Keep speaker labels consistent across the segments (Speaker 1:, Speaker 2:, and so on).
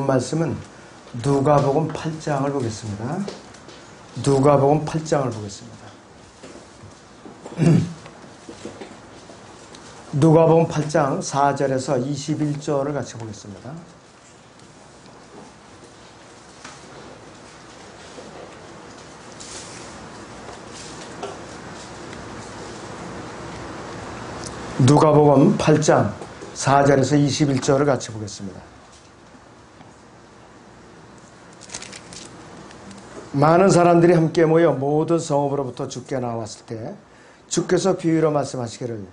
Speaker 1: 본 말씀은 누가복음 8장을 보겠습니다. 누가복음 8장을 보겠습니다. 누가복음 8장 4절에서 21절을 같이 보겠습니다. 누가복음 8장 4절에서 21절을 같이 보겠습니다. 많은 사람들이 함께 모여 모든 성읍으로부터 주께 나왔을 때 주께서 비유로 말씀하시기를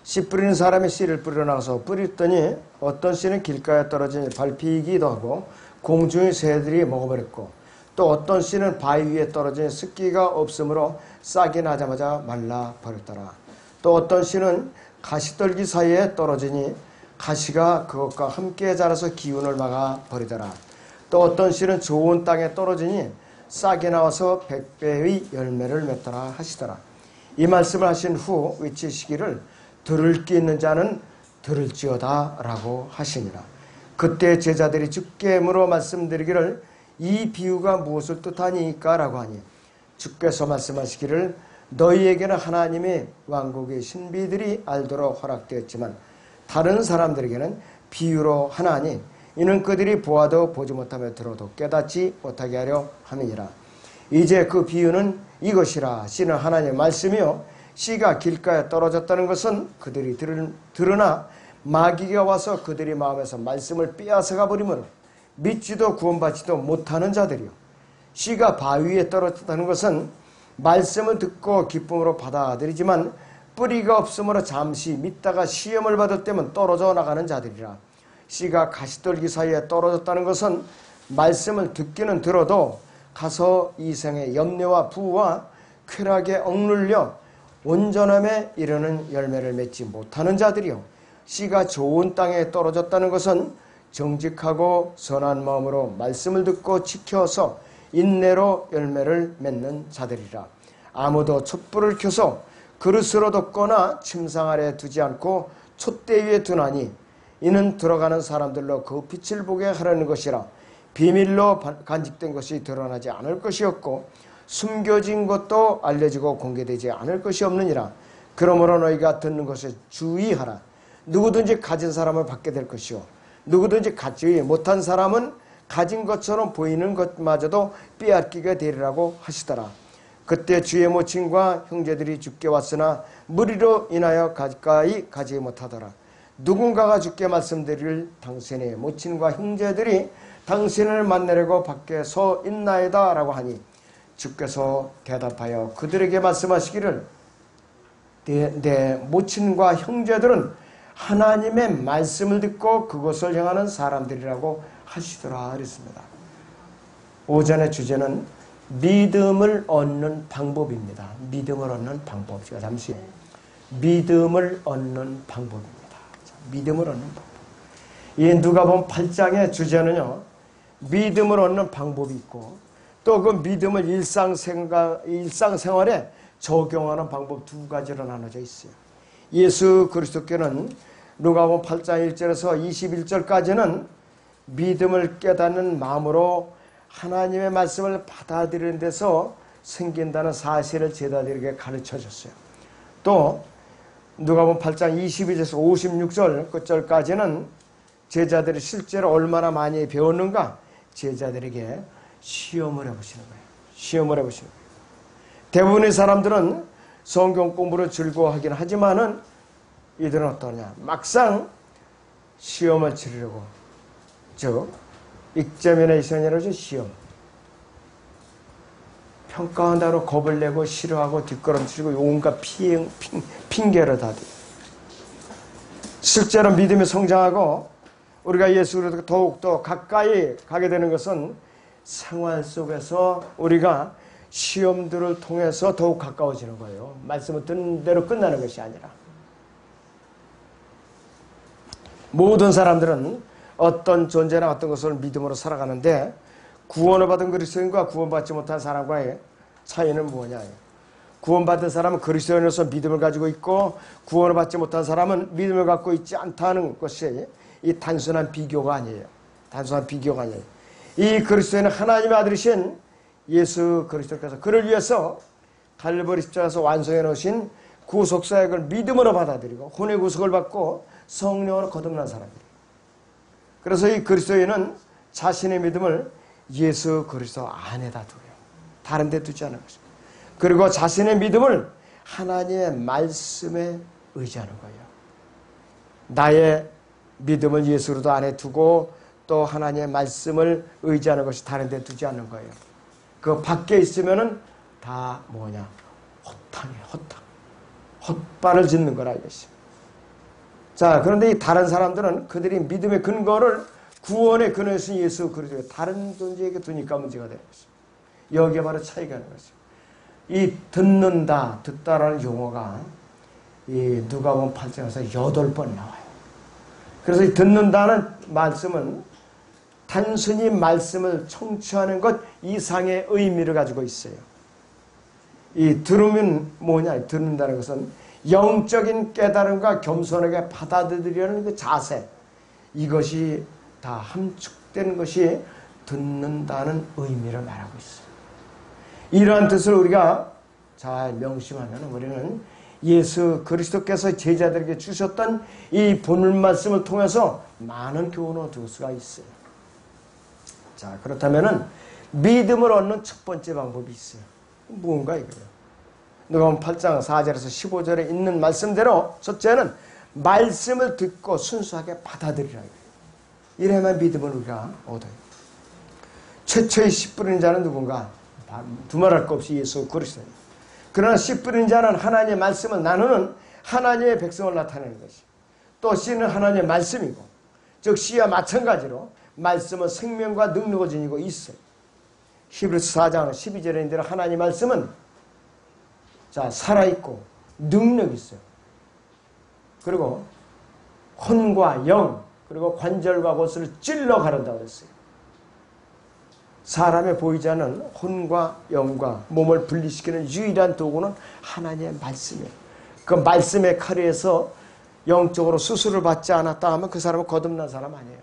Speaker 1: 씨 뿌리는 사람이 씨를 뿌리러 나가서 뿌렸더니 어떤 씨는 길가에 떨어지니 밟히기도 하고 공중의 새들이 먹어버렸고 또 어떤 씨는 바위 위에 떨어지니 습기가 없으므로 싹이 나자마자 말라버렸더라. 또 어떤 씨는 가시떨기 사이에 떨어지니 가시가 그것과 함께 자라서 기운을 막아버리더라. 또 어떤 씨는 좋은 땅에 떨어지니 싹이 나와서 100배의 열매를 맺더라 하시더라. 이 말씀을 하신 후 외치시기를 들을 귀 있는 자는 들을지어다 라고 하시니라. 그때 제자들이 주께 물어 말씀드리기를 이 비유가 무엇을 뜻하니까 라고 하니 주께서 말씀하시기를 너희에게는 하나님의 왕국의 신비들이 알도록 허락되었지만 다른 사람들에게는 비유로 하나니 이는 그들이 보아도 보지 못하며 들어도 깨닫지 못하게 하려 함이니라. 이제 그 비유는 이것이라. 씨는 하나님의 말씀이요 씨가 길가에 떨어졌다는 것은 그들이 들으나 마귀가 와서 그들이 마음에서 말씀을 빼앗아가 버리므로 믿지도 구원받지도 못하는 자들이요 씨가 바위 위에 떨어졌다는 것은 말씀을 듣고 기쁨으로 받아들이지만 뿌리가 없으므로 잠시 믿다가 시험을 받을 때면 떨어져 나가는 자들이라. 씨가 가시떨기 사이에 떨어졌다는 것은 말씀을 듣기는 들어도 가서 이생의 염려와 부와 쾌락에 억눌려 온전함에 이르는 열매를 맺지 못하는 자들이요 씨가 좋은 땅에 떨어졌다는 것은 정직하고 선한 마음으로 말씀을 듣고 지켜서 인내로 열매를 맺는 자들이라. 아무도 촛불을 켜서 그릇으로 덮거나 침상 아래 두지 않고 촛대 위에 두나니 이는 들어가는 사람들로 그 빛을 보게 하려는 것이라. 비밀로 간직된 것이 드러나지 않을 것이었고 숨겨진 것도 알려지고 공개되지 않을 것이 없느니라. 그러므로 너희가 듣는 것에 주의하라. 누구든지 가진 사람을 받게 될 것이요 누구든지 갖지 못한 사람은 가진 것처럼 보이는 것마저도 빼앗기게 되리라고 하시더라. 그때 주의 모친과 형제들이 주께 왔으나 무리로 인하여 가까이 가지 못하더라. 누군가가 주께 말씀드릴 당신의 모친과 형제들이 당신을 만나려고 밖에 서 있나이다 라고 하니 주께서 대답하여 그들에게 말씀하시기를 내 모친과 형제들은 하나님의 말씀을 듣고 그것을 향하는 사람들이라고 하시더라 그랬습니다. 오전의 주제는 믿음을 얻는 방법입니다. 믿음을 얻는 방법. 제가 잠시 믿음을 얻는 방법입니다. 믿음을 얻는 방법. 이 누가복음 8장의 주제는요. 믿음을 얻는 방법이 있고 또 그 믿음을 일상생활에 적용하는 방법 두 가지로 나눠져 있어요. 예수 그리스도께는 누가복음 8장 1절에서 21절까지는 믿음을 깨닫는 마음으로 하나님의 말씀을 받아들이는 데서 생긴다는 사실을 제자들에게 가르쳐 줬어요. 또 누가복음 8장 22절에서 56절 끝절까지는 제자들이 실제로 얼마나 많이 배웠는가 제자들에게 시험을 해보시는 거예요. 시험을 해보시는 거예요. 대부분의 사람들은 성경 공부를 즐거워하긴 하지만은 이들은 어떠냐 막상 시험을 치르려고 즉 익자미네이션이라고 시험 평가한다고 겁을 내고 싫어하고 뒷걸음치고 온갖 핑계를 다 대요. 실제로 믿음이 성장하고 우리가 예수 그리스도와 더욱더 가까이 가게 되는 것은 생활 속에서 우리가 시험들을 통해서 더욱 가까워지는 거예요. 말씀을 듣는 대로 끝나는 것이 아니라 모든 사람들은 어떤 존재나 어떤 것을 믿음으로 살아가는데 구원을 받은 그리스도인과 구원받지 못한 사람과의 차이는 뭐냐요? 구원받은 사람은 그리스도인으로서 믿음을 가지고 있고 구원을 받지 못한 사람은 믿음을 갖고 있지 않다는 것이 이 단순한 비교가 아니에요. 단순한 비교가 아니에요. 이 그리스도는 하나님의 아들이신 예수 그리스도께서 그를 위해서 갈보리 십자가에서 완성해 놓으신 구속사역을 믿음으로 받아들이고 혼의 구속을 받고 성령으로 거듭난 사람이에요. 그래서 이 그리스도인은 자신의 믿음을 예수 그리스도 안에다 두고요. 다른 데 두지 않은 것입니다. 그리고 자신의 믿음을 하나님의 말씀에 의지하는 거예요. 나의 믿음을 예수 그리스도 안에 두고 또 하나님의 말씀을 의지하는 것이 다른 데 두지 않는 거예요. 그 밖에 있으면은 다 뭐냐? 헛탕이에요. 헛탕. 헛발을 짓는 거라 이것이. 자, 그런데 이 다른 사람들은 그들이 믿음의 근거를 구원의 근원이신 예수 그리스도의 다른 존재에게 두니까 문제가 되는 것입니다. 여기에 바로 차이가 있는 것입니다. 이 듣는다, 듣다라는 용어가 이 누가복음 8장에서 8번 나와요. 그래서 이 듣는다는 말씀은 단순히 말씀을 청취하는 것 이상의 의미를 가지고 있어요. 이 들으면 뭐냐? 듣는다는 것은 영적인 깨달음과 겸손하게 받아들이려는 그 자세, 이것이 다 함축된 것이 듣는다는 의미를 말하고 있어요. 이러한 뜻을 우리가 잘 명심하면 우리는 예수 그리스도께서 제자들에게 주셨던 이 본문 말씀을 통해서 많은 교훈을 얻을 수가 있어요. 자, 그렇다면은 믿음을 얻는 첫 번째 방법이 있어요. 무언가 이거예요. 누가복음 8장 4절에서 15절에 있는 말씀대로 첫째는 말씀을 듣고 순수하게 받아들이라. 이래야만 믿음을 우리가 얻어요. 최초의 씨 뿌리는 자는 누군가? 두말할 것 없이 예수 그리스도입니다. 그러나 씨 뿌리는 자는 하나님의 말씀을 나누는 하나님의 백성을 나타내는 것이. 또 씨는 하나님의 말씀이고, 즉 씨와 마찬가지로 말씀은 생명과 능력을 지니고 있어요. 히브리서 4장 12절에 있는 대로 하나님의 말씀은 자, 살아있고 능력이 있어요. 그리고 혼과 영, 그리고 관절과 곳을 찔러 가른다고 했어요. 사람의 보이지 않는 혼과 영과 몸을 분리시키는 유일한 도구는 하나님의 말씀이에요. 그 말씀의 칼에서 영적으로 수술을 받지 않았다 하면 그 사람은 거듭난 사람 아니에요.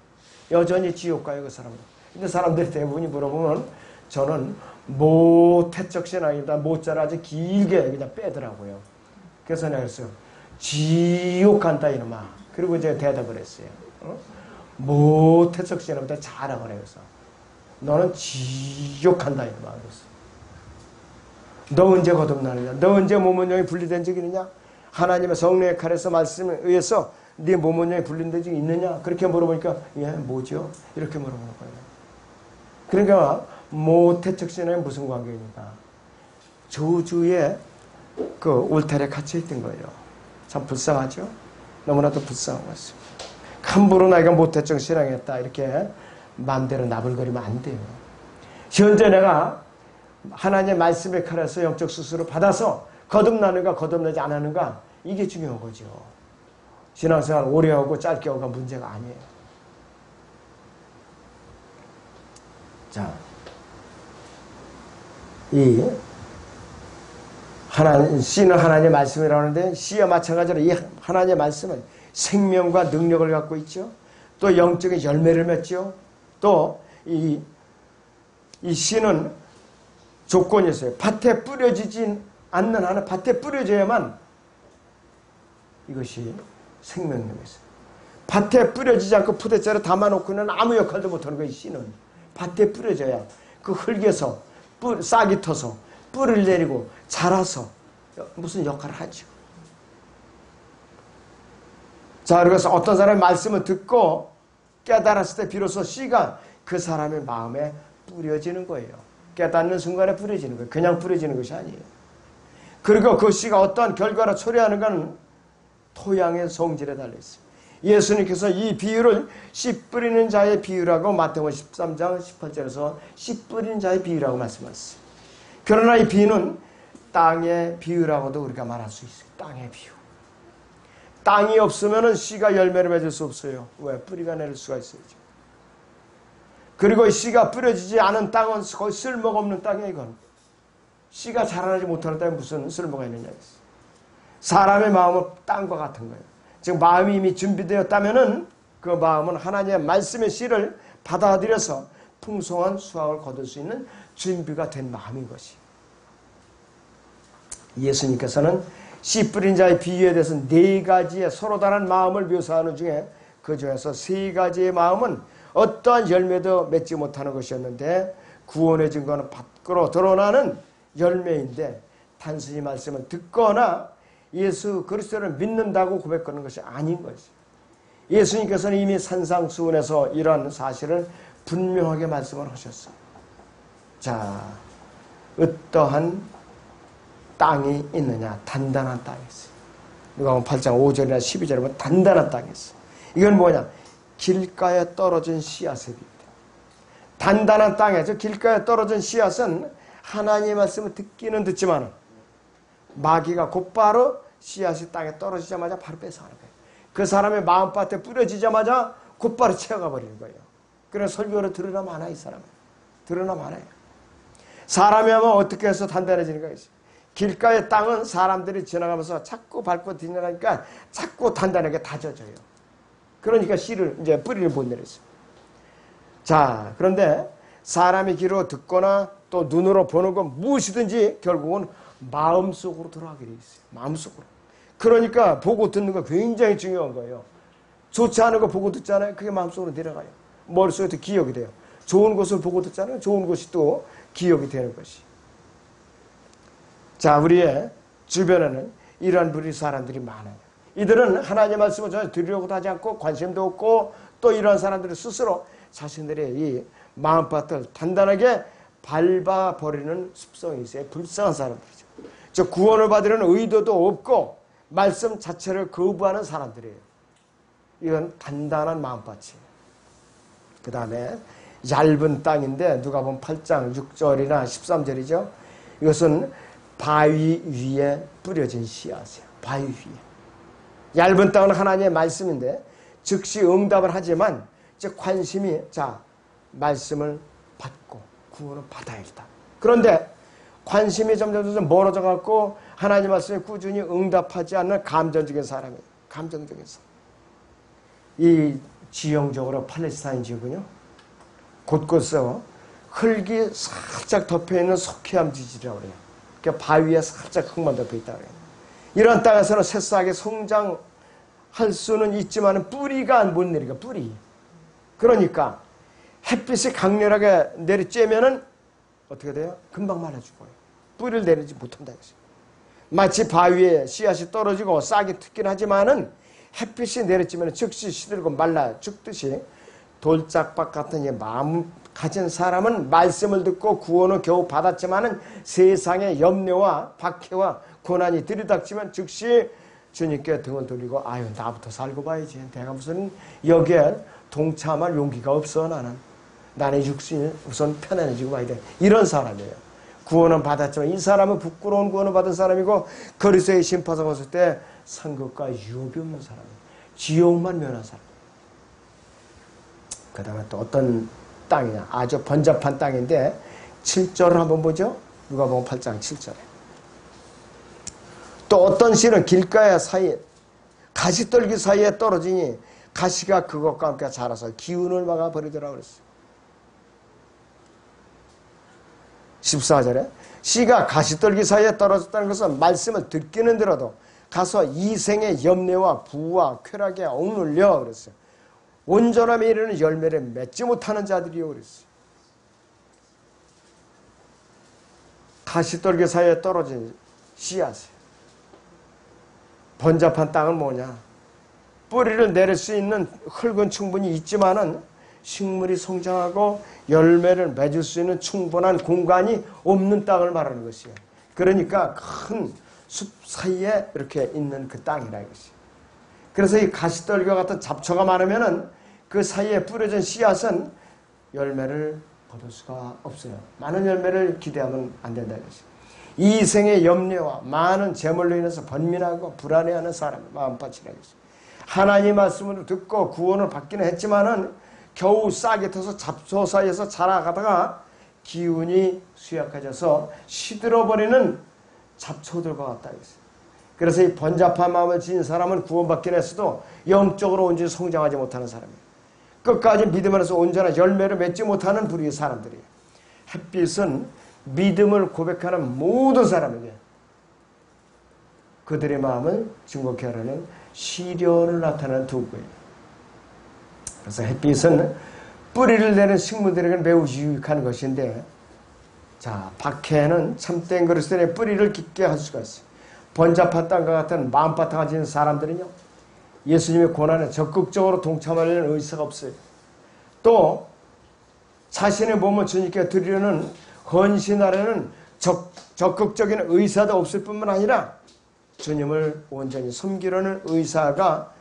Speaker 1: 여전히 지옥 가요, 그 사람은. 근데 사람들이 대부분이 물어보면 저는 모태적신앙이다. 모자를 아주 길게 그냥 빼더라고요. 그래서 내가 그랬어요. 지옥 간다 이놈아. 그리고 이제 대답을 했어요. 모태적신앙보다 잘하고 그래서 너는 지옥 간다 이놈아. 그랬어. 너 언제 거듭나느냐? 너 언제 몸은 영이 분리된 적이 있느냐? 하나님의 성령의 칼에서 말씀에 의해서 네 몸은 영이 분리된 적이 있느냐? 그렇게 물어보니까 예, 뭐죠? 이렇게 물어보는 거예요. 그러니까 모태적신앙이 무슨 관계입니까? 저주에 그 울타리에 갇혀있던 거예요. 참 불쌍하죠? 너무나도 불쌍한 것입니다. 함부로 나이가 모태적신앙이었다 이렇게 마음대로 나불거리면 안 돼요. 현재 내가 하나님의 말씀의 칼에서 영적 수술을 받아서 거듭나는가 거듭나지 않았는가 이게 중요한 거죠. 신앙생활 오래 하고 짧게 하고가 문제가 아니에요. 자, 이 씨는 하나님의 말씀이라고 하는데 씨와 마찬가지로 이 하나님의 말씀은 생명과 능력을 갖고 있죠. 또 영적인 열매를 맺죠. 또 이 씨는 조건이 있어요. 밭에 뿌려지지 않는 한은 밭에 뿌려져야만 이것이 생명력이 있어요. 밭에 뿌려지지 않고 푸대자루 담아놓고는 아무 역할도 못하는 거예요. 씨는 밭에 뿌려져야 그 흙에서 싹이 터서 뿌리를 내리고 자라서 무슨 역할을 하죠. 자, 그래서 어떤 사람의 말씀을 듣고 깨달았을 때 비로소 씨가 그 사람의 마음에 뿌려지는 거예요. 깨닫는 순간에 뿌려지는 거예요. 그냥 뿌려지는 것이 아니에요. 그리고 그 씨가 어떤 결과를 초래하는 건 토양의 성질에 달려있어요. 예수님께서 이 비유를 씨 뿌리는 자의 비유라고 마태복음 13장 18절에서 씨 뿌리는 자의 비유라고 말씀하셨어요. 그러나 이 비유는 땅의 비유라고도 우리가 말할 수 있어요. 땅의 비유. 땅이 없으면 씨가 열매를 맺을 수 없어요. 왜? 뿌리가 내릴 수가 있어야죠. 그리고 이 씨가 뿌려지지 않은 땅은 거의 쓸모가 없는 땅이에요. 이건 씨가 자라나지 못하는 땅에 무슨 쓸모가 있느냐. 사람의 마음은 땅과 같은 거예요. 즉 마음이 이미 준비되었다면은 그 마음은 하나님의 말씀의 씨를 받아들여서 풍성한 수확을 거둘 수 있는 준비가 된 마음인 것이. 예수님께서는 씨 뿌린 자의 비유에 대해서 4가지의 서로 다른 마음을 묘사하는 중에 그 중에서 3가지의 마음은 어떠한 열매도 맺지 못하는 것이었는데 구원의 증거는 밖으로 드러나는 열매인데 단순히 말씀을 듣거나 예수 그리스도를 믿는다고 고백하는 것이 아닌 것이. 예수님께서는 이미 산상수훈에서 이러한 사실을 분명하게 말씀을 하셨어요. 자, 어떠한 땅이 있느냐? 단단한 땅이 있어요. 누가복음 8장 5절이나 12절에 보면 단단한 땅이 있어요. 이건 뭐냐? 길가에 떨어진 씨앗이 있다. 단단한 땅에서 길가에 떨어진 씨앗은 하나님의 말씀을 듣기는 듣지만 마귀가 곧바로 씨앗이 땅에 떨어지자마자 바로 뺏어가는 거예요. 그 사람의 마음밭에 뿌려지자마자 곧바로 채워가 버리는 거예요. 그래서 설교를 들으나 마나 이 사람은. 들으나 마나요. 사람이 하면 어떻게 해서 단단해지는 거예요. 길가의 땅은 사람들이 지나가면서 자꾸 밟고 지나가니까 자꾸 단단하게 다져져요. 그러니까 씨를 이제 뿌리를 못 내렸어요. 자, 그런데 사람이 귀로 듣거나 또 눈으로 보는 건 무엇이든지 결국은 마음속으로 들어가게 돼 있어요. 마음속으로. 그러니까 보고 듣는 거 굉장히 중요한 거예요. 좋지 않은 거 보고 듣잖아요. 그게 마음속으로 내려가요. 머릿속에도 기억이 돼요. 좋은 것을 보고 듣잖아요. 좋은 것이 또 기억이 되는 것이. 자, 우리의 주변에는 이러한 부류의 사람들이 많아요. 이들은 하나님의 말씀을 전혀 들으려고도 하지 않고 관심도 없고 또 이러한 사람들이 스스로 자신들의 이 마음밭을 단단하게 밟아버리는 습성이 있어요. 불쌍한 사람들이죠. 저 구원을 받으려는 의도도 없고 말씀 자체를 거부하는 사람들이에요. 이건 단단한 마음밭이에요. 그 다음에 얇은 땅인데 누가복음 8장 6절이나 13절이죠. 이것은 바위 위에 뿌려진 씨앗이에요. 바위 위에. 얇은 땅은 하나님의 말씀인데 즉시 응답을 하지만 이제 관심이 말씀을 받고 구원을 받아야겠다. 그런데 관심이 점점 멀어져 갖고 하나님 말씀에 꾸준히 응답하지 않는 감정적인 사람이에요. 감정적인 사람. 이 지형적으로 팔레스타인 지역은요. 곳곳에 흙이 살짝 덮여있는 석회암 지질이라고 그래요. 그러니까 바위에 살짝 흙만 덮여있다고 그래요. 이런 땅에서는 새싹이 성장할 수는 있지만 뿌리가 못 내리니까 뿌리. 그러니까 햇빛이 강렬하게 내리쬐면은 어떻게 돼요? 금방 말라 죽어요. 뿌리를 내리지 못한다. 마치 바위에 씨앗이 떨어지고 싹이 트긴 하지만은 햇빛이 내리쬐면 즉시 시들고 말라 죽듯이 돌짝박 같은 이 마음 가진 사람은 말씀을 듣고 구원을 겨우 받았지만은 세상의 염려와 박해와 고난이 들이닥치면 즉시 주님께 등을 돌리고 아유 나부터 살고 봐야지. 내가 무슨 여기에 동참할 용기가 없어 나는. 나의 육신이 우선 편안해지고 봐야 돼. 이런 사람이에요. 구원은 받았지만 이 사람은 부끄러운 구원을 받은 사람이고 그리스도의 심판서 갔을 때 상급과 유업이 없는 사람이에요. 지옥만 면한 사람. 그 다음에 또 어떤 땅이냐. 아주 번잡한 땅인데 7절을 한번 보죠. 누가복음 8장 7절에. 또 어떤 씨는 길가에 사이에 가시떨기 사이에 떨어지니 가시가 그것과 함께 자라서 기운을 막아버리더라고 그랬어요. 14절에 씨가 가시떨기 사이에 떨어졌다는 것은 말씀을 듣기는 들어도 가서 이생의 염려와 부와 쾌락에 억눌려 그랬어요. 온전함에 이르는 열매를 맺지 못하는 자들이요 그랬어요. 가시떨기 사이에 떨어진 씨앗이에요. 번잡한 땅은 뭐냐? 뿌리를 내릴 수 있는 흙은 충분히 있지만은 식물이 성장하고 열매를 맺을 수 있는 충분한 공간이 없는 땅을 말하는 것이에요. 그러니까 큰 숲 사이에 이렇게 있는 그 땅이라 이것이. 그래서 이 가시떨기와 같은 잡초가 많으면은 그 사이에 뿌려진 씨앗은 열매를 거둘 수가 없어요. 많은 열매를 기대하면 안 된다 이것이. 이생의 염려와 많은 재물로 인해서 번민하고 불안해하는 사람의 마음밭이라 이것이. 하나님 말씀을 듣고 구원을 받기는 했지만은 겨우 싹이 터서 잡초 사이에서 자라가다가 기운이 쇠약해져서 시들어버리는 잡초들과 같다. 그래서 이 번잡한 마음을 지닌 사람은 구원받긴 했어도 영적으로 온전히 성장하지 못하는 사람이에요. 끝까지 믿음 안에서 온전한 열매를 맺지 못하는 부류의 사람들이에요. 햇빛은 믿음을 고백하는 모든 사람에게 그들의 마음을 증거케 하려는 시련을 나타내는 도구예요. 그래서 햇빛은 뿌리를 내는 식물들에게는 매우 유익한 것인데, 자, 박해는 참된 그리스도인의 뿌리를 깊게 할 수가 있어요. 번잡한 땅과 같은 마음바탕을 지닌 사람들은요, 예수님의 고난에 적극적으로 동참하려는 의사가 없어요. 또 자신의 몸을 주님께 드리려는 헌신하려는 적극적인 의사도 없을 뿐만 아니라 주님을 온전히 섬기려는 의사가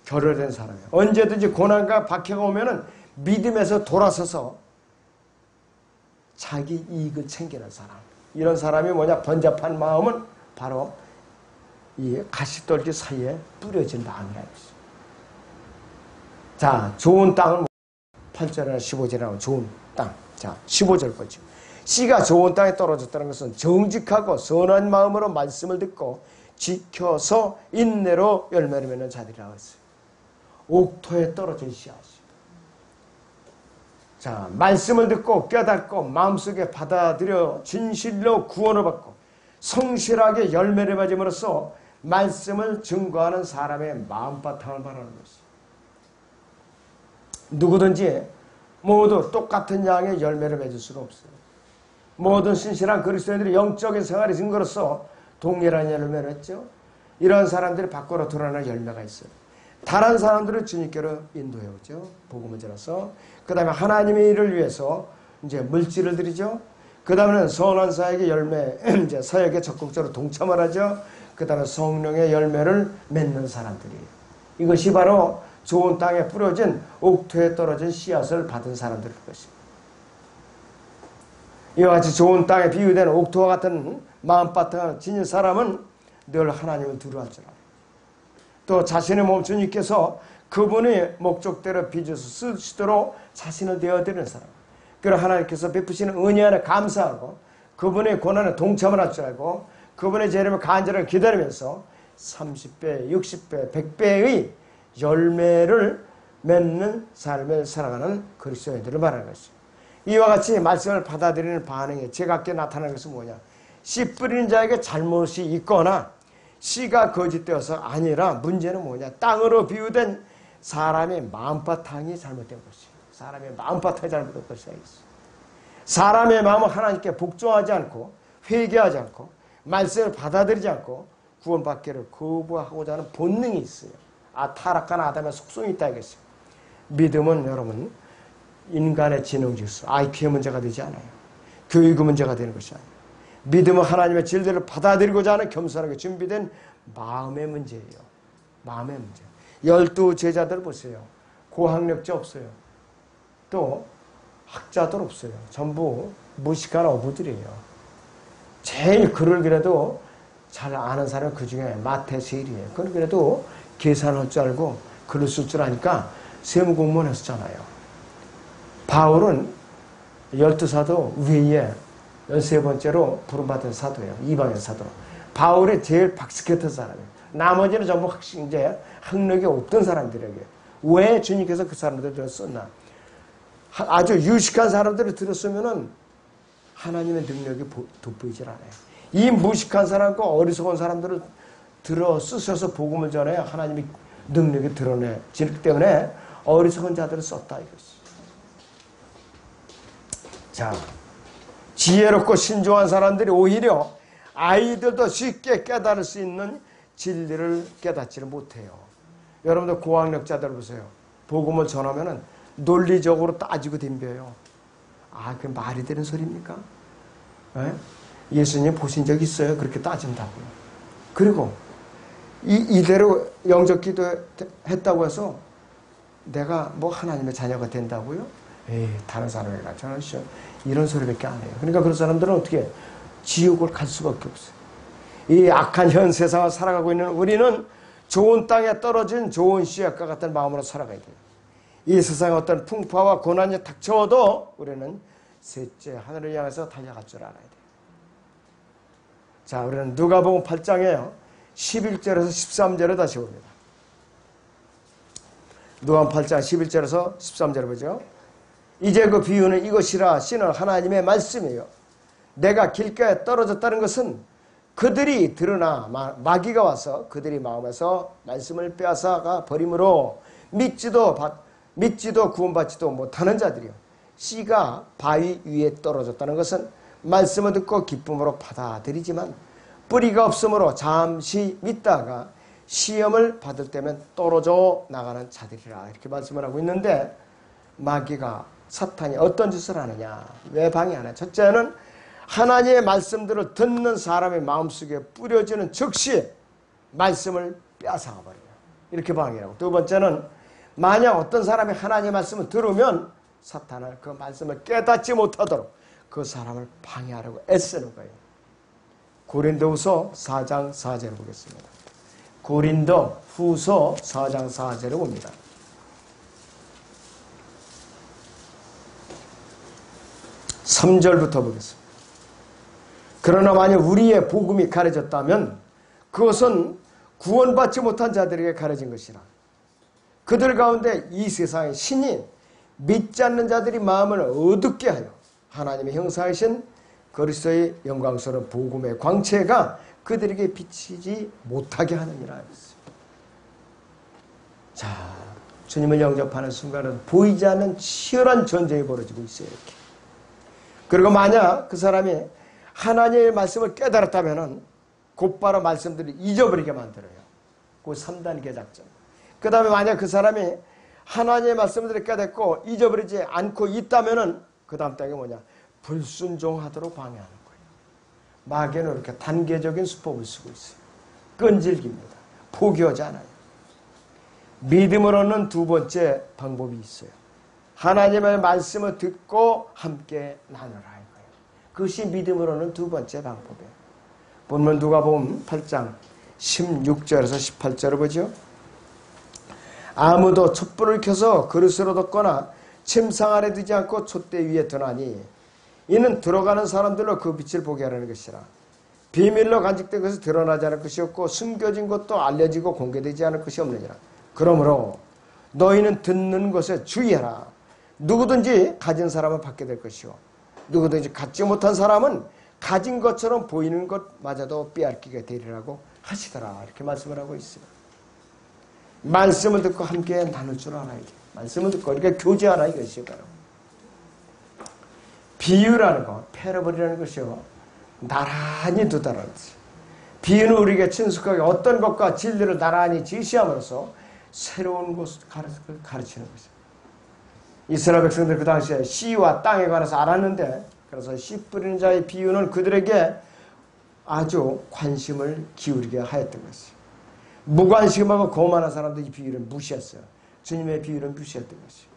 Speaker 1: 결여된 사람이에요. 언제든지 고난과 박해가 오면은 믿음에서 돌아서서 자기 이익을 챙기는 사람. 이런 사람이 뭐냐? 번잡한 마음은 바로 이 가시떨기 사이에 뿌려진 마음이라는 것이죠. 자, 좋은 땅은 8절이나 15절에 나오는 좋은 땅. 자, 15절 거죠. 씨가 좋은 땅에 떨어졌다는 것은 정직하고 선한 마음으로 말씀을 듣고 지켜서 인내로 열매를 맺는 자들이라고 했어요. 옥토에 떨어진 씨앗이. 자, 말씀을 듣고 깨닫고 마음속에 받아들여 진실로 구원을 받고 성실하게 열매를 맺음으로써 말씀을 증거하는 사람의 마음바탕을 말하는 것이죠. 누구든지 모두 똑같은 양의 열매를 맺을 수가 없어요. 모든 신실한 그리스도인들이 영적인 생활의 증거로서 동일한 열매를 맺죠. 이런 사람들이 밖으로 드러나는 열매가 있어요. 다른 사람들을 주님께로 인도해 오죠. 복음을 전해서. 그 다음에 하나님의 일을 위해서 이제 물질을 드리죠. 그 다음에는 선한 사역의 열매, 이제 사역에 적극적으로 동참을 하죠. 그 다음에 성령의 열매를 맺는 사람들이에요. 이것이 바로 좋은 땅에 뿌려진 옥토에 떨어진 씨앗을 받은 사람들일 것입니다. 이와 같이 좋은 땅에 비유된 옥토와 같은 마음바탕을 지닌 사람은 늘 하나님을 두려워할 줄 알아요. 또 자신의 몸 주님께서 그분의 목적대로 빚어서 쓰시도록 자신을 내어드리는 사람. 그리고 하나님께서 베푸시는 은혜 안에 감사하고 그분의 고난에 동참을 할 줄 알고 그분의 재림을 간절하게 기다리면서 30배, 60배, 100배의 열매를 맺는 삶을 살아가는 그리스도인들을 말하는 것이죠. 이와 같이 말씀을 받아들이는 반응이 제각기 나타나는 것은 뭐냐? 씨 뿌리는 자에게 잘못이 있거나 씨가 거짓되어서 아니라 문제는 뭐냐? 땅으로 비유된 사람의 마음바탕이 잘못된 것이에요. 사람의 마음바탕이 잘못된 것이다. 사람의 마음은 하나님께 복종하지 않고 회개하지 않고 말씀을 받아들이지 않고 구원받기를 거부하고자 하는 본능이 있어요. 타락한 아담의 속성이 있다 이겠어요. 믿음은 여러분 인간의 지능지수, IQ의 문제가 되지 않아요. 교육의 문제가 되는 것이 아니에요. 믿음은 하나님의 진리를 받아들이고자 하는 겸손하게 준비된 마음의 문제예요. 마음의 문제. 12 제자들 보세요. 고학력자 없어요. 또 학자들 없어요. 전부 무식한 어부들이에요. 제일 글을 그래도 잘 아는 사람은 그 중에 마태 세일이에요. 그건 그래도 계산할 줄 알고 글을 쓸 줄 아니까 세무공무원 했었잖아요. 바울은 12사도 외에 13번째로 부름받은 사도예요. 이방인 사도. 바울이 제일 박식했던 사람이에요. 나머지는 전부 이제 학력이 없던 사람들에게. 왜 주님께서 그 사람들을 썼나? 아주 유식한 사람들을 들었으면은 하나님의 능력이 돋보이질 않아요. 이 무식한 사람과 어리석은 사람들을 들어 쓰셔서 복음을 전해야 하나님의 능력이 드러내지기 때문에 어리석은 자들을 썼다 이것이. 자, 지혜롭고 신중한 사람들이 오히려 아이들도 쉽게 깨달을 수 있는 진리를 깨닫지를 못해요. 여러분들 고학력자들 보세요. 복음을 전하면은 논리적으로 따지고 덤벼요. 그게 말이 되는 소리입니까? 네? 예수님 보신 적 있어요? 그렇게 따진다고요. 그리고 이대로 영적 기도 했다고 해서 내가 뭐 하나님의 자녀가 된다고요? 다른 사람에게 가르쳐주시오. 이런 소리밖에 안 해요. 그러니까 그런 사람들은 어떻게 지옥을 갈 수밖에 없어요. 이 악한 현 세상을 살아가고 있는 우리는 좋은 땅에 떨어진 좋은 씨앗과 같은 마음으로 살아가야 돼요. 이 세상에 어떤 풍파와 고난이 닥쳐도 우리는 셋째 하늘을 향해서 달려갈 줄 알아야 돼요. 자, 우리는 누가복음 8장에요. 11절에서 13절에 다시 봅니다. 누가복음 8장 11절에서 13절을 보죠. 이제 그 비유는 이것이라, 씨는 하나님의 말씀이에요. 내가 길가에 떨어졌다는 것은 그들이 들으나 마귀가 와서 그들이 마음에서 말씀을 빼앗아가 버림으로 믿지도 구원받지도 못하는 자들이요. 씨가 바위 위에 떨어졌다는 것은 말씀을 듣고 기쁨으로 받아들이지만 뿌리가 없으므로 잠시 믿다가 시험을 받을 때면 떨어져 나가는 자들이라, 이렇게 말씀을 하고 있는데, 마귀가, 사탄이 어떤 짓을 하느냐, 왜 방해하느냐. 첫째는 하나님의 말씀들을 듣는 사람의 마음속에 뿌려지는 즉시 말씀을 빼앗아가 버려요. 이렇게 방해하고, 두 번째는 만약 어떤 사람이 하나님의 말씀을 들으면 사탄은 그 말씀을 깨닫지 못하도록 그 사람을 방해하려고 애쓰는 거예요. 고린도후서 4장 4절을 보겠습니다. 고린도후서 4장 4절을 봅니다. (3절부터) 보겠습니다. 그러나 만약 우리의 복음이 가려졌다면 그것은 구원받지 못한 자들에게 가려진 것이라. 그들 가운데 이 세상의 신이 믿지 않는 자들이 마음을 어둡게 하여 하나님의 형상이신 그리스도의 영광스러운 복음의 광채가 그들에게 비치지 못하게 하느니라. 자, 주님을 영접하는 순간은 보이지 않는 치열한 전쟁이 벌어지고 있어요. 이렇게. 그리고 만약 그 사람이 하나님의 말씀을 깨달았다면 곧바로 말씀들을 잊어버리게 만들어요. 그 3단계 작전. 그 다음에 만약 그 사람이 하나님의 말씀들을 깨닫고 잊어버리지 않고 있다면 그 다음 단계가 뭐냐? 불순종하도록 방해하는 거예요. 마귀는 이렇게 단계적인 수법을 쓰고 있어요. 끈질깁니다. 포기하지 않아요. 믿음으로는 두 번째 방법이 있어요. 하나님의 말씀을 듣고 함께 나누라 이거예요. 그것이 믿음으로는 두 번째 방법이에요. 본문 누가복음 8장 16절에서 18절을 보죠. 아무도 촛불을 켜서 그릇으로 덮거나 침상 아래 두지 않고 촛대 위에 두나니 이는 들어가는 사람들로 그 빛을 보게 하려는 것이라. 비밀로 간직된 것이 드러나지 않을 것이 없고 숨겨진 것도 알려지고 공개되지 않을 것이 없느니라. 그러므로 너희는 듣는 것에 주의하라. 누구든지 가진 사람은 받게 될 것이요 누구든지 갖지 못한 사람은 가진 것처럼 보이는 것마저도 빼앗기게 되리라고 하시더라. 이렇게 말씀을 하고 있습니다. 말씀을 듣고 함께 나눌 줄 알아야 돼. 말씀을 듣고 이렇게 교제하라 이것이요. 비유라는 거, 패러블이라는 것이요, 나란히 두다라는 것이요. 비유는 우리에게 친숙하게 어떤 것과 진리를 나란히 지시함으로써 새로운 것을 가르치는 것이요. 이스라엘 백성들 그 당시에 씨와 땅에 관해서 알았는데, 그래서 씨 뿌리는 자의 비유는 그들에게 아주 관심을 기울이게 하였던 것이요. 무관심하고 거만한 사람들이 이 비유를 무시했어요. 주님의 비유를 무시했던 것이요.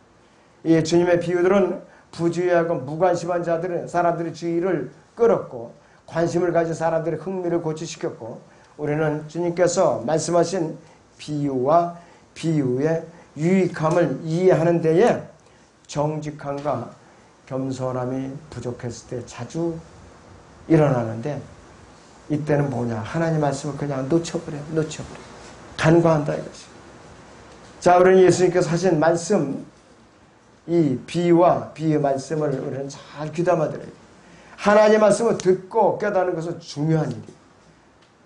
Speaker 1: 이 주님의 비유들은 부주의하고 무관심한 사람들의 주의를 끌었고 관심을 가진 사람들의 흥미를 고취시켰고, 우리는 주님께서 말씀하신 비유와 비유의 유익함을 이해하는 데에 정직함과 겸손함이 부족했을 때 자주 일어나는데, 이때는 뭐냐? 하나님 말씀을 그냥 놓쳐버려. 간과한다 이것이. 자, 우리는 예수님께서 하신 말씀, 이 비유와 비유의 말씀을 우리는 잘 귀담아 들어야 돼요. 하나님의 말씀을 듣고 깨닫는 것은 중요한 일이에요.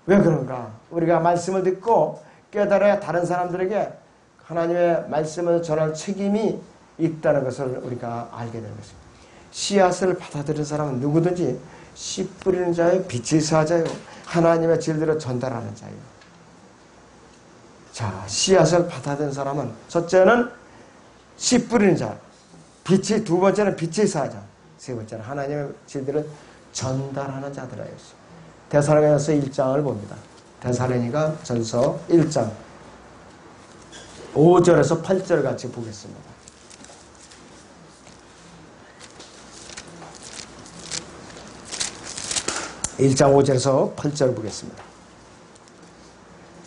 Speaker 1: 왜 그런가? 우리가 말씀을 듣고 깨달아야 다른 사람들에게 하나님의 말씀을 전할 책임이 있다는 것을 우리가 알게 되는 것입니다. 씨앗을 받아들인 사람은 누구든지 씨 뿌리는 자의 빛의 사자요, 하나님의 진리를 전달하는 자예요. 자, 씨앗을 받아들인 사람은 첫째는 씨 뿌리는 자, 두 번째는 빛의 사자, 세 번째는 하나님의 진리를 전달하는 자들이었어요. 데살로니가서 1장을 봅니다. 데살로니가 전서 1장 5절에서 8절 같이 보겠습니다. 1장 5절에서 8절 보겠습니다.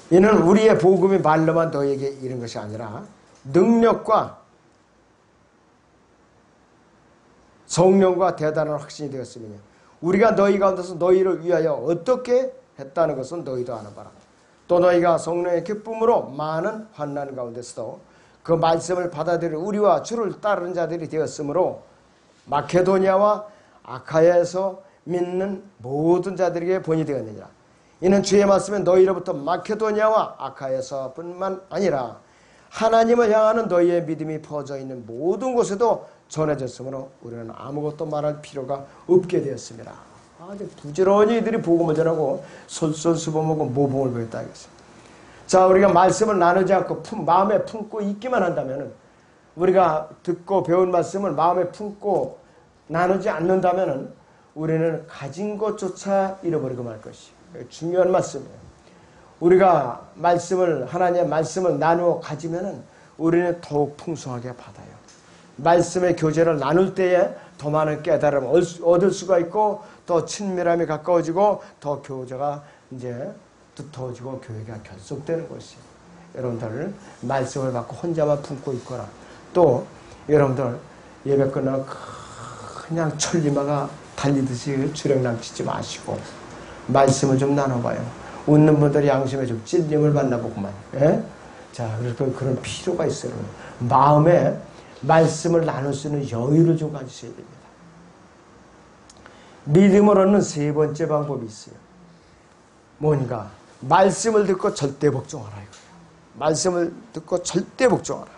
Speaker 1: 이는 우리의 복음이 말로만 너희에게 이른 것이 아니라 능력과 성령과 대단한 확신이 되었으며, 우리가 너희 가운데서 너희를 위하여 어떻게 했다는 것은 너희도 아는 바라. 또 너희가 성령의 기쁨으로 많은 환난 가운데서도 그 말씀을 받아들여 우리와 주를 따르는 자들이 되었으므로 마케도니아와 아카야에서 믿는 모든 자들에게 본이 되었느니라. 이는 주의 말씀은 너희로부터 마케도니아와 아카야에서뿐만 아니라 하나님을 향하는 너희의 믿음이 퍼져 있는 모든 곳에도 전해졌으므로 우리는 아무것도 말할 필요가 없게 되었습니다. 아주 부지런히 이들이 복음을 전하고 솔솔수범하고 모범을 보였다 하겠습니다. 자, 우리가 말씀을 나누지 않고 마음에 품고 있기만 한다면, 우리가 듣고 배운 말씀을 마음에 품고 나누지 않는다면 우리는 가진 것조차 잃어버리고 말 것이에요. 중요한 말씀이에요. 우리가 하나님의 말씀을 나누어 가지면 우리는 더욱 풍성하게 받아요. 말씀의 교제를 나눌 때에 더 많은 깨달음을 얻을 수가 있고, 더 친밀함이 가까워지고, 더 교제가 이제 두터워지고 교회가 결속되는 것이에요. 여러분들 말씀을 받고 혼자만 품고 있거나, 또 여러분들 예배 끝나고 그냥 천리마가 달리듯이 주력 남치지 마시고 말씀을 좀 나눠봐요. 웃는 분들이 양심에 좀 찔림을 받나보구만. 예? 자, 그래서 그런 필요가 있어요. 마음에 말씀을 나눌 수 있는 여유를 좀 가지셔야 됩니다. 믿음을 얻는 세 번째 방법이 있어요. 뭔가 말씀을 듣고 절대 복종하라 이거예요. 말씀을 듣고 절대 복종하라.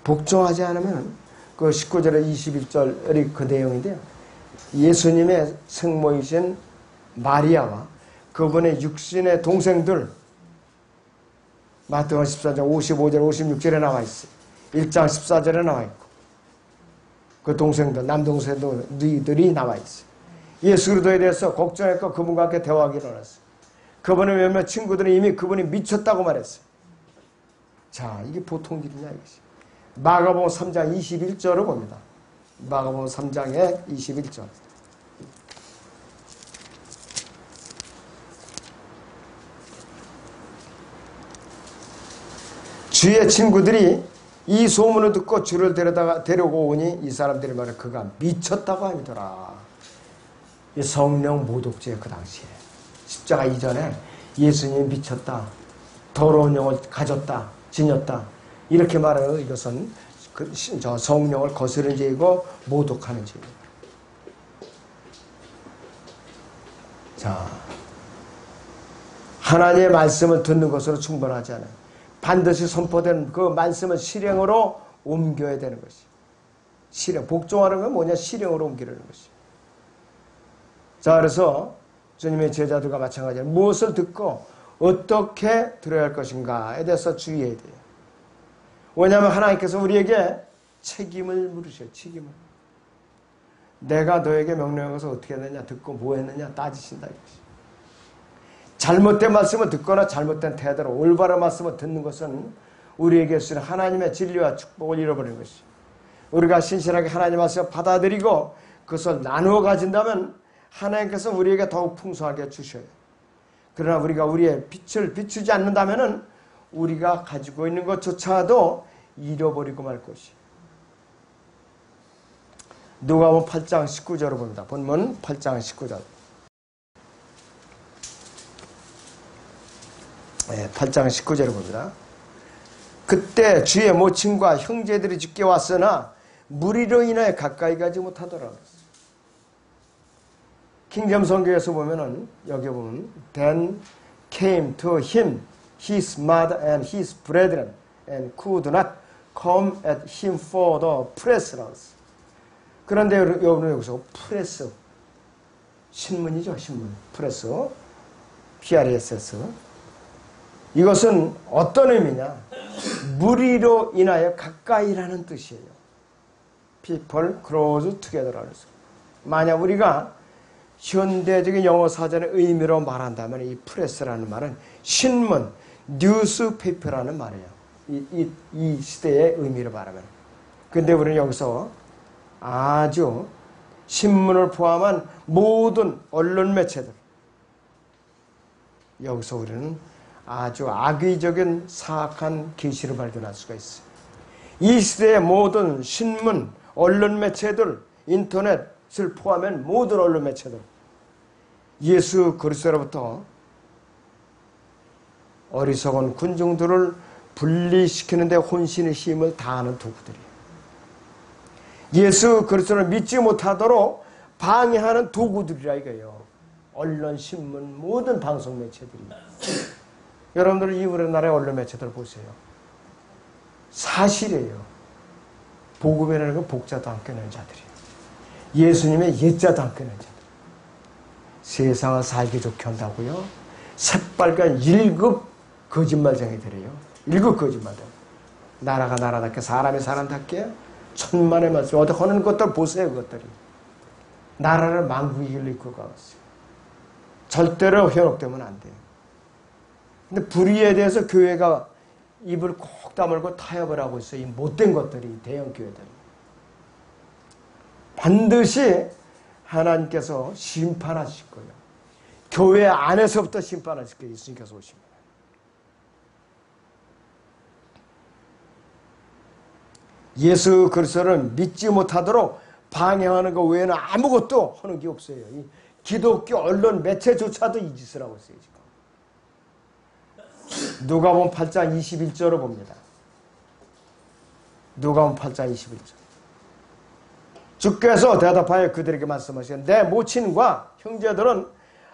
Speaker 1: 복종하지 않으면 그 19절에 21절이 그 내용인데요. 예수님의 생모이신 마리아와 그분의 육신의 동생들, 마태복음 14장 55절 56절에 나와 있어요. 1장 14절에 나와 있고, 그 동생들, 남동생들이 나와 있어요. 예수 그리스도에 대해서 걱정했고 그분과 함께 대화하기 일어났어요. 그분의 몇몇 친구들은 이미 그분이 미쳤다고 말했어요. 자, 이게 보통 일이냐 이것이. 마가복음 3장 21절을 봅니다. 마가복음 3장의 21절. 주의 친구들이 이 소문을 듣고 주를 데려오고 오니 이 사람들이 말해 그가 미쳤다고 하더라. 이 성령 모독죄 그 당시에 십자가 이전에 예수님이 미쳤다, 더러운 영을 가졌다, 지녔다 이렇게 말해요. 이것은 저 성령을 거스르는 죄이고 모독하는 죄입니다. 자, 하나님의 말씀을 듣는 것으로 충분하지 않아요. 반드시 선포된 그 말씀을 실행으로 옮겨야 되는 것이. 실행, 복종하는 건 뭐냐? 실행으로 옮기려는 것이. 자, 그래서 주님의 제자들과 마찬가지로 무엇을 듣고 어떻게 들어야 할 것인가에 대해서 주의해야 돼요. 왜냐하면 하나님께서 우리에게 책임을 물으셔요. 책임을. 내가 너에게 명령한 것을 어떻게 했느냐, 듣고 뭐 했느냐 따지신다 이것이. 잘못된 말씀을 듣거나 잘못된 태도로 올바른 말씀을 듣는 것은 우리에게 쓰는 하나님의 진리와 축복을 잃어버리는 것이죠. 우리가 신실하게 하나님의 말씀을 받아들이고 그것을 나누어 가진다면 하나님께서 우리에게 더욱 풍성하게 주셔요. 그러나 우리가 우리의 빛을 비추지 않는다면 우리가 가지고 있는 것조차도 잃어버리고 말 것이에요. 누가복음 8장 19절을 봅니다. 본문 8장 19절. 8장 19절을 봅니다. 그때 주의 모친과 형제들이 죽게 왔으나 무리로 인하여 가까이 가지 못하더라. 킹잼 성경에서 보면은 여기 보면 Then came to him his mother and his brethren and could not come at him for the presence. 그런데 여러분 여기서 프레스 신문이죠. 신문. 프레스 PRESS. 이것은 어떤 의미냐? 무리로 인하여 가까이라는 뜻이에요. People close together. 만약 우리가 현대적인 영어 사전의 의미로 말한다면 이 프레스라는 말은 신문, 뉴스페이퍼라는 말이에요. 이 시대의 의미로 말하면. 근데 우리는 여기서 아주 신문을 포함한 모든 언론 매체들, 여기서 우리는 아주 악의적인 사악한 계시를 발견할 수가 있어요. 이 시대의 모든 신문, 언론 매체들, 인터넷을 포함한 모든 언론 매체들, 예수 그리스도로부터 어리석은 군중들을 분리시키는데 혼신의 힘을 다하는 도구들이에요. 예수 그리스도를 믿지 못하도록 방해하는 도구들이라 이거예요. 언론, 신문, 모든 방송 매체들이. 여러분들 이 우리나라의 언론 매체들 보세요. 사실이에요. 복음이라는 건 복자도 안 끄는 자들이에요. 예수님의 예자도 안 끄는 자들. 세상을 살기 좋게 한다고요? 새빨간 1급 거짓말쟁이들이에요. 1급 거짓말쟁이. 나라가 나라답게 사람이 사람답게 천만의 말씀 어디 하는 것들 보세요. 그것들이 나라를 망국의 길로 이끌고 가고 있어요. 절대로 현혹되면 안 돼요. 근데 불의에 대해서 교회가 입을 콕 다물고 타협을 하고 있어요. 이 못된 것들이 대형 교회들. 반드시 하나님께서 심판하실 거예요. 교회 안에서부터 심판하실 거예요. 예수님께서 오시면. 예수 그리스도를 믿지 못하도록 방해하는 것 외에는 아무것도 하는 게 없어요. 이 기독교 언론 매체조차도 이 짓을 하고 있어요. 지금. 누가복음 8장 21절을 봅니다. 누가복음 8장 21절. 주께서 대답하여 그들에게 말씀하시되 내 모친과 형제들은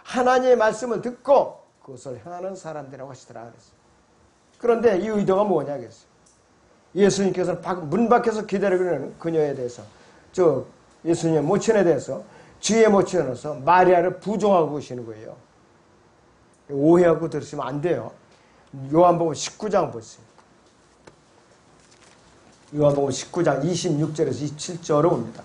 Speaker 1: 하나님의 말씀을 듣고 그것을 행하는 사람들이라고 하시더라 그랬어요. 그런데 이 의도가 뭐냐겠어요. 예수님께서는 문 밖에서 기다리고 있는 그녀에 대해서 예수님의 모친에 대해서 주의 모친으로서 마리아를 부정하고 계시는 거예요. 오해하고 들으시면 안 돼요. 요한복음 19장 보세요. 요한복음 19장 26절에서 27절로 옵니다.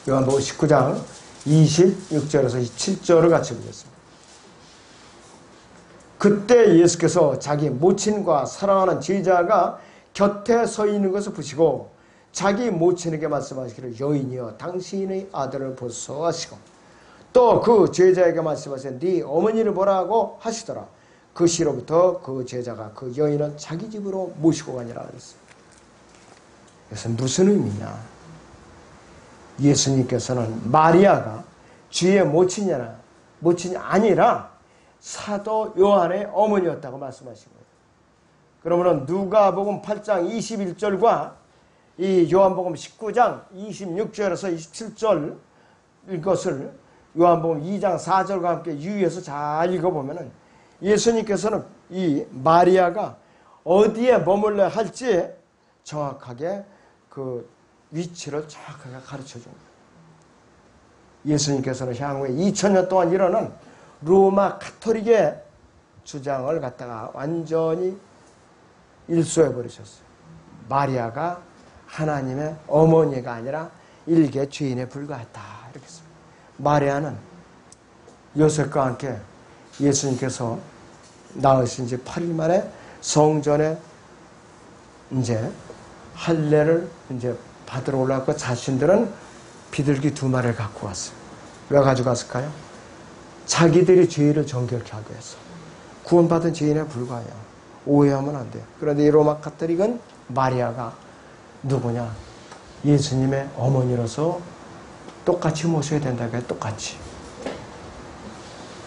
Speaker 1: 요한복음 19장 26절에서 27절을 같이 보겠습니다. 그때 예수께서 자기 모친과 사랑하는 제자가 곁에 서 있는 것을 보시고 자기 모친에게 말씀하시기를 여인이여 당신의 아들을 보소서 하시고 또 그 제자에게 말씀하시되 네 어머니를 보라고 하시더라. 그 시로부터 그 제자가 그 여인은 자기 집으로 모시고 가니라 그랬어요. 그래서 무슨 의미냐? 예수님께서는 마리아가 주의 모친이 아니라 사도 요한의 어머니였다고 말씀하신 거예요. 그러면 누가복음 8장 21절과 이 요한복음 19장 26절에서 27절 이것을 요한복음 2장 4절과 함께 유의해서 잘 읽어보면 예수님께서는 이 마리아가 어디에 머물러야 할지 정확하게 그 위치를 정확하게 가르쳐 준 거예요. 예수님께서는 향후에 2000년 동안 일어난 로마 가톨릭의 주장을 갖다가 완전히 일소해 버리셨어요. 마리아가 하나님의 어머니가 아니라 일개 죄인에 불과했다. 이렇게 씁니다. 마리아는 요셉과 함께 예수님께서 낳으신 지 8일 만에 성전에 이제 할례를 이제 받으러 올라갔고 자신들은 비둘기 2마리를 갖고 왔어요. 왜 가져갔을까요? 자기들이 죄를 정결케 하기 위해서. 구원받은 죄인에 불과해요. 오해하면 안 돼요. 그런데 이 로마 가톨릭은 마리아가 누구냐? 예수님의 어머니로서 똑같이 모셔야 된다고 해요. 똑같이.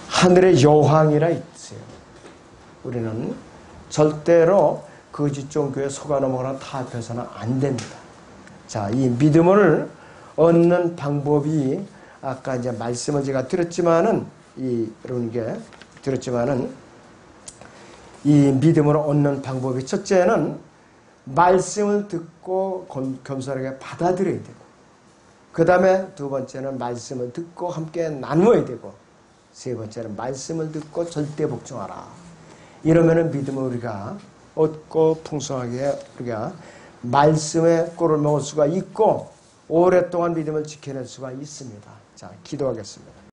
Speaker 1: 하늘의 여왕이라 있어요. 우리는 절대로 거짓 종교에 속아 넘어가는 타협해서는 안 됩니다. 자, 이 믿음을 얻는 방법이 아까 이제 말씀을 제가 드렸지만은 여러분께 드렸지만은 이 믿음을 얻는 방법이 첫째는 말씀을 듣고 겸손하게 받아들여야 되고 그 다음에 두 번째는 말씀을 듣고 함께 나누어야 되고 세 번째는 말씀을 듣고 절대 복종하라. 이러면은 믿음을 우리가 얻고 풍성하게 우리가 말씀의 꼴을 먹을 수가 있고 오랫동안 믿음을 지켜낼 수가 있습니다. 자, 기도하겠습니다.